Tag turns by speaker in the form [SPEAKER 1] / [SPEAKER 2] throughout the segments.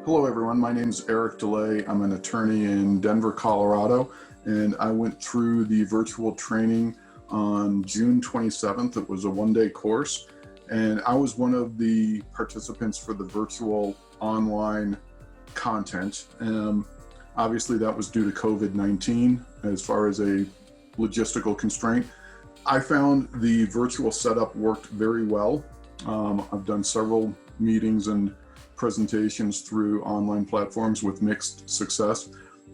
[SPEAKER 1] Hello everyone, my name is Erik Dullea. I'm an attorney in Denver, Colorado, and I went through the virtual training on June 27th. It was a one-day course, and I was one of the participants for the virtual online content. Obviously that was due to COVID-19 as far as a logistical constraint. I found the virtual setup worked very well. I've done several meetings and presentations through online platforms with mixed success,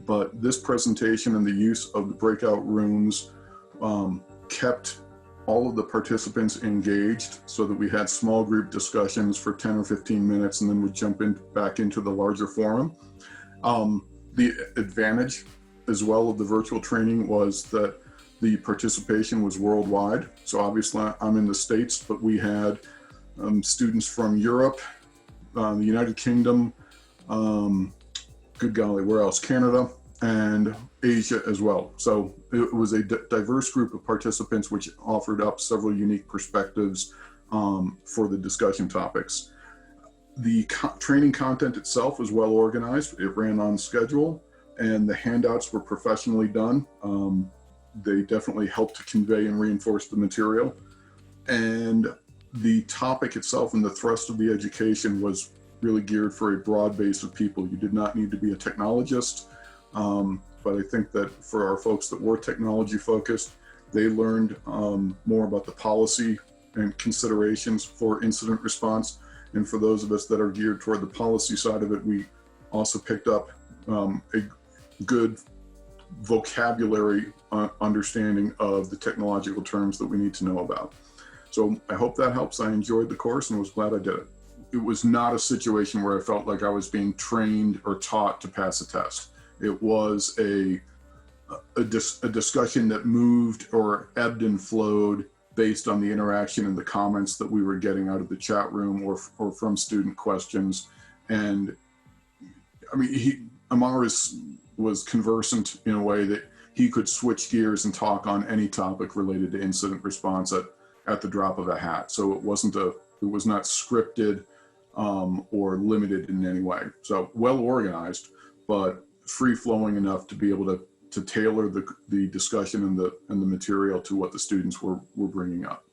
[SPEAKER 1] but this presentation and the use of the breakout rooms kept all of the participants engaged so that we had small group discussions for 10 or 15 minutes and then we'd jump back into the larger forum. The advantage as well of the virtual training was that the participation was worldwide. So obviously I'm in the States, but we had students from Europe, the United Kingdom, good golly, where else? Canada and Asia as well. So it was a diverse group of participants which offered up several unique perspectives for the discussion topics. The training content itself was well organized. It ran on schedule and the handouts were professionally done. They definitely helped to convey and reinforce the material. And the topic itself and the thrust of the education was really geared for a broad base of people. You did not need to be a technologist, but I think that for our folks that were technology focused, they learned more about the policy and considerations for incident response. And for those of us that are geared toward the policy side of it, we also picked up a good vocabulary understanding of the technological terms that we need to know about. So I hope that helps. I enjoyed the course and was glad I did it. It was not a situation where I felt like I was being trained or taught to pass a test. It was a discussion that moved or ebbed and flowed based on the interaction and the comments that we were getting out of the chat room or from student questions. And I mean, Amar was conversant in a way that he could switch gears and talk on any topic related to incident response at the drop of a hat. So it was not scripted or limited in any way. So well organized, but free flowing enough to be able to tailor the discussion and the material to what the students were bringing up.